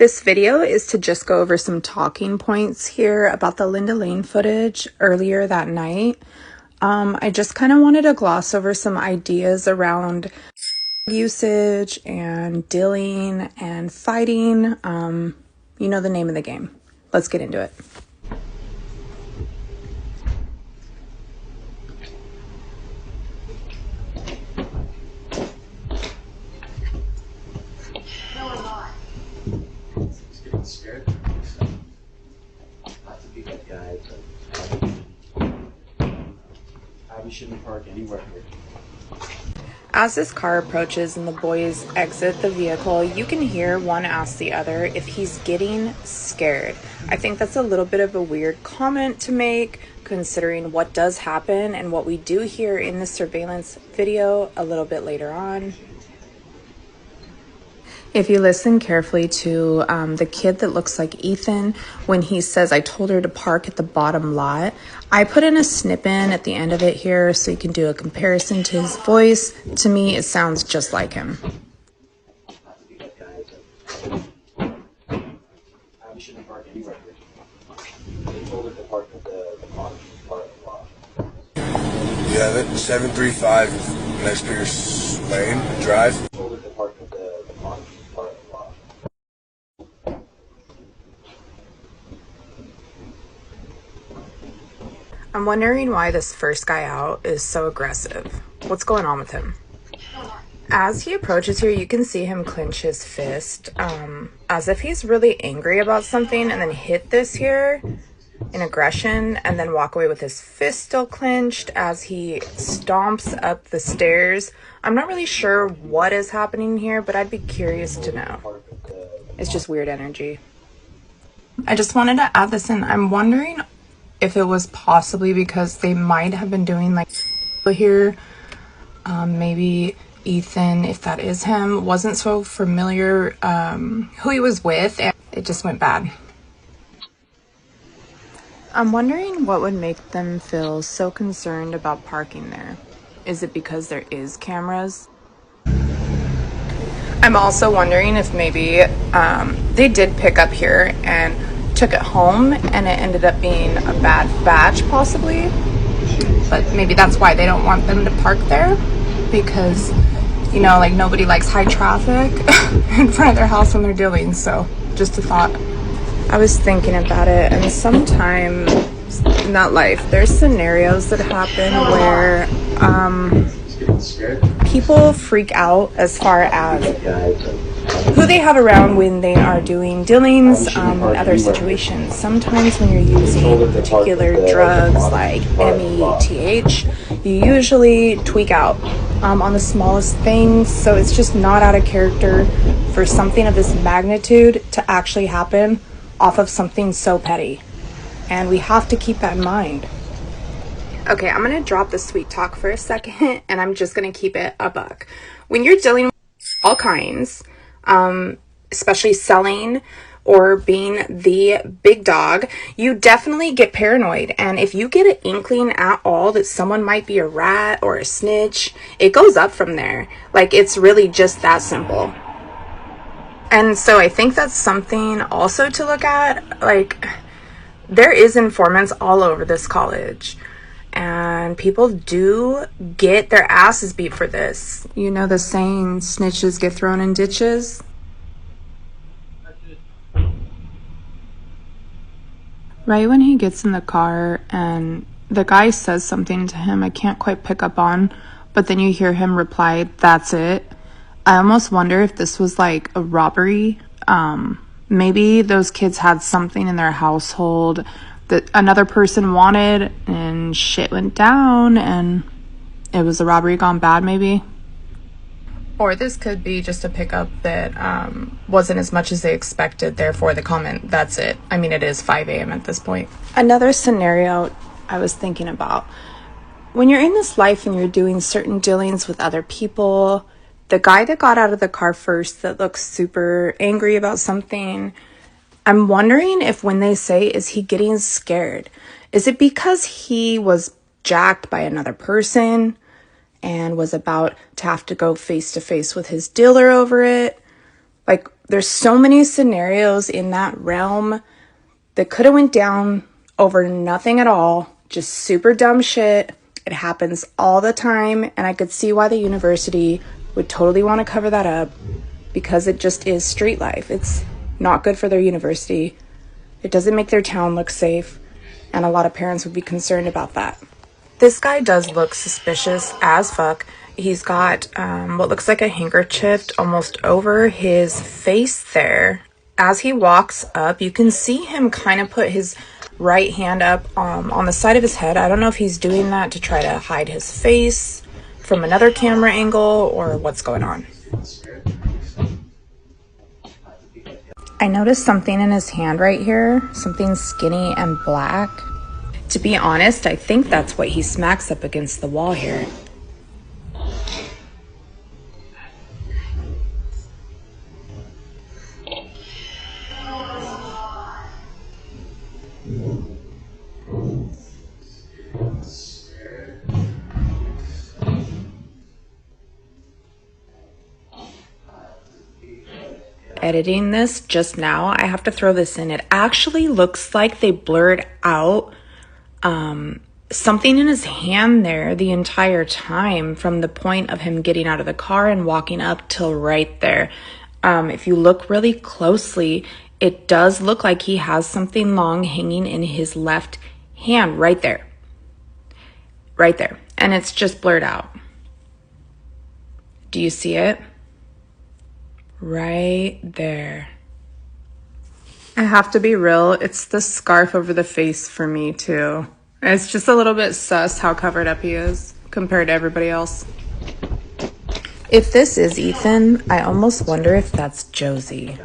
This video is to just go over some talking points here about the Linda Lane footage earlier that night. I just kind of wanted to gloss over some ideas around usage and dealing and fighting. You know the name of the game. Let's get into it. Scared? Not to be that guy, but Abby shouldn't park anywhere here. As this car approaches and the boys exit the vehicle, you can hear one ask the other if he's getting scared. I think that's a little bit of a weird comment to make, considering what does happen and what we do hear in the surveillance video a little bit later on. If you listen carefully to the kid that looks like Ethan, when he says, "I told her to park at the bottom lot," I put in a snip in at the end of it here so you can do a comparison to his voice. To me, it sounds just like him. Abby shouldn't park anywhere here. They told her to park at the bottom part of the lot. Yeah, that 735 Nice Pierce Lane Drive. They told her to park at the bottom part of the lot. I'm wondering why this first guy out is so aggressive. What's going on with him? As he approaches here, you can see him clench his fist, as if he's really angry about something, and then hit this here in aggression, and then walk away with his fist still clenched as he stomps up the stairs. I'm not really sure what is happening here, but I'd be curious to know. It's just weird energy. I just wanted to add this in. I'm wondering if it was possibly because they might have been doing like here. Maybe Ethan, if that is him, wasn't so familiar who he was with, and it just went bad. I'm wondering what would make them feel so concerned about parking there. Is it because there is cameras? I'm also wondering if maybe they did pick up here and took it home and it ended up being a bad batch possibly. But maybe that's why they don't want them to park there, because, you know, like nobody likes high traffic in front of their house when they're dealing. So just a thought. I was thinking about it, and sometimes in that life, there's scenarios that happen where people freak out as far as who they have around when they are doing dealings in other situations. Sometimes when you're using particular drugs like METH, you usually tweak out on the smallest things. So it's just not out of character for something of this magnitude to actually happen off of something so petty. And we have to keep that in mind. Okay, I'm gonna drop the sweet talk for a second, and I'm just gonna keep it a buck. When you're dealing with all kinds, especially selling or being the big dog, you definitely get paranoid. And if you get an inkling at all that someone might be a rat or a snitch, it goes up from there. Like, it's really just that simple. And so I think that's something also to look at. Like, there is informants all over this college, and people do get their asses beat for this. You know the saying, snitches get thrown in ditches? Right when he gets in the car and the guy says something to him I can't quite pick up on, but then you hear him reply, "That's it." I almost wonder if this was like a robbery. Maybe those kids had something in their household that another person wanted, and shit went down and it was a robbery gone bad maybe. Or this could be just a pickup that wasn't as much as they expected, therefore the comment, "That's it." I mean, it is 5 a.m. at this point. Another scenario I was thinking about, when you're in this life and you're doing certain dealings with other people, the guy that got out of the car first that looks super angry about something, I'm wondering if when they say, "Is he getting scared?" is it because he was jacked by another person and was about to have to go face to face with his dealer over it? Like, There's so many scenarios in that realm that could have went down over nothing at all, just super dumb shit. It happens all the time, and I could see why the university would totally want to cover that up, because it just is street life. It's not good for their university. It doesn't make their town look safe, and a lot of parents would be concerned about that. This guy does look suspicious as fuck. He's got what looks like a handkerchief almost over his face there. As he walks up, you can see him kind of put his right hand up on the side of his head. I don't know if he's doing that to try to hide his face from another camera angle or what's going on. I noticed something in his hand right here, something skinny and black. To be honest, I think that's what he smacks up against the wall here. Editing this just now, I have to throw this in. It actually looks like they blurred out something in his hand there the entire time, from the point of him getting out of the car and walking up till right there. If you look really closely, it does look like he has something long hanging in his left hand right there. Right there. And it's just blurred out. Do you see it? Right there. I have to be real, it's the scarf over the face for me too. It's just a little bit sus how covered up he is compared to everybody else. If this is Ethan, I almost wonder if that's Josie.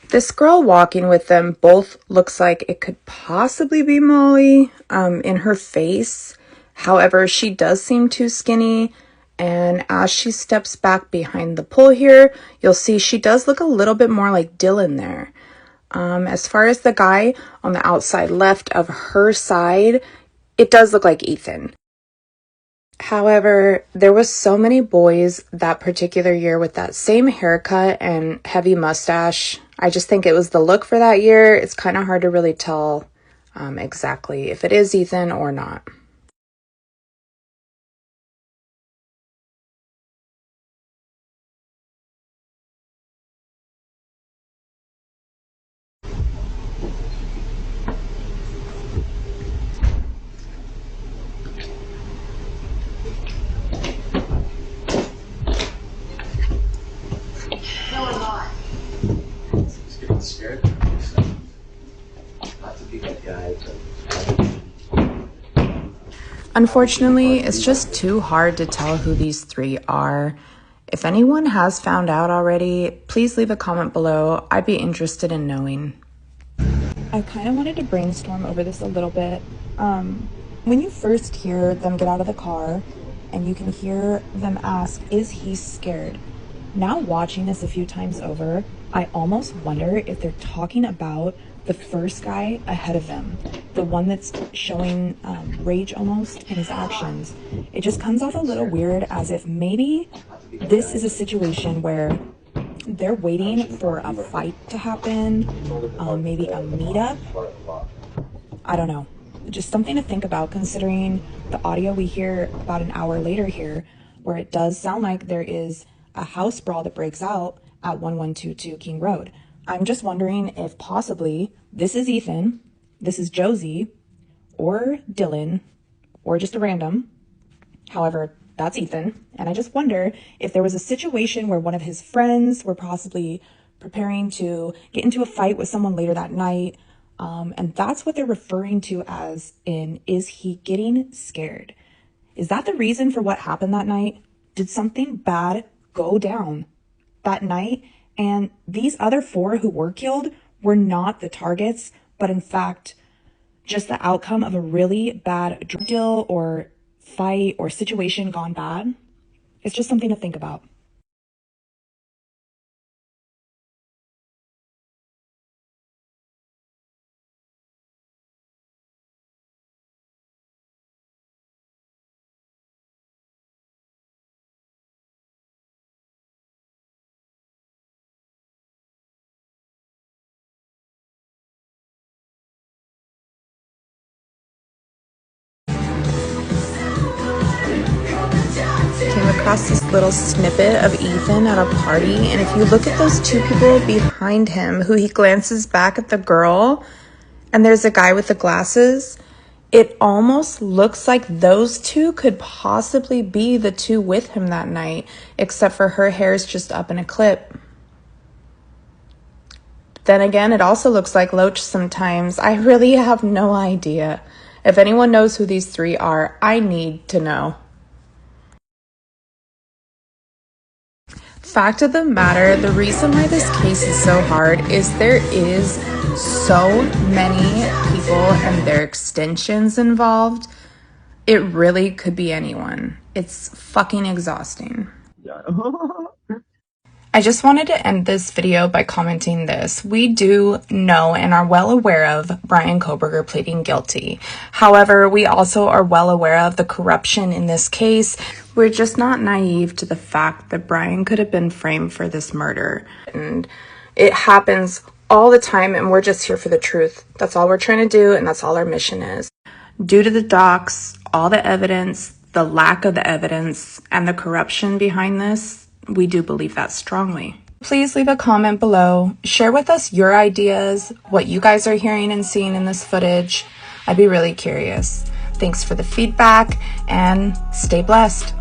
This girl walking with them both looks like it could possibly be Molly in her face. However, she does seem too skinny. And as she steps back behind the pole here, you'll see she does look a little bit more like Dylan there. As far as the guy on the outside left of her side, it does look like Ethan. However, there was so many boys that particular year with that same haircut and heavy mustache. I just think it was the look for that year. It's kind of hard to really tell exactly if it is Ethan or not. Scared? Not to be that guy. Unfortunately, it's just too hard to tell who these three are. If anyone has found out already, please leave a comment below. I'd be interested in knowing. I kind of wanted to brainstorm over this a little bit. When you first hear them get out of the car and you can hear them ask, is he scared? Now watching this a few times over, I almost wonder if they're talking about the first guy ahead of them, the one that's showing rage almost in his actions. It just comes off a little weird, as if maybe this is a situation where they're waiting for a fight to happen, maybe a meetup. I don't know. Just something to think about, considering the audio we hear about an hour later here, where it does sound like there is a house brawl that breaks out at 1122 King Road. I'm just wondering if possibly this is Ethan, this is Josie, or Dylan, or just a random. However, that's Ethan. And I just wonder if there was a situation where one of his friends were possibly preparing to get into a fight with someone later that night. And that's what they're referring to as in, is he getting scared? Is that the reason for what happened that night? Did something bad go down that night? And these other four who were killed were not the targets, but in fact, just the outcome of a really bad drug deal or fight or situation gone bad. It's just something to think about. across this little snippet of Ethan at a party, and if you look at those two people behind him, who he glances back at the girl, and there's a guy with the glasses, it almost looks like those two could possibly be the two with him that night, except for her hair is just up in a clip. Then again, it also looks like Loach sometimes. I really have no idea. If anyone knows who these three are, I need to know. Fact of the matter, the reason why this case is so hard is there is so many people and their extensions involved. It really could be anyone. It's fucking exhausting. Yeah. I just wanted to end this video by commenting this. We do know and are well aware of Bryan Kohberger pleading guilty. However, we also are well aware of the corruption in this case. We're just not naive to the fact that Bryan could have been framed for this murder. And it happens all the time, and we're just here for the truth. That's all we're trying to do, and that's all our mission is. Due to the docs, all the evidence, the lack of the evidence, and the corruption behind this, we do believe that strongly. Please leave a comment below. Share with us your ideas, what you guys are hearing and seeing in this footage. I'd be really curious. Thanks for the feedback, and stay blessed.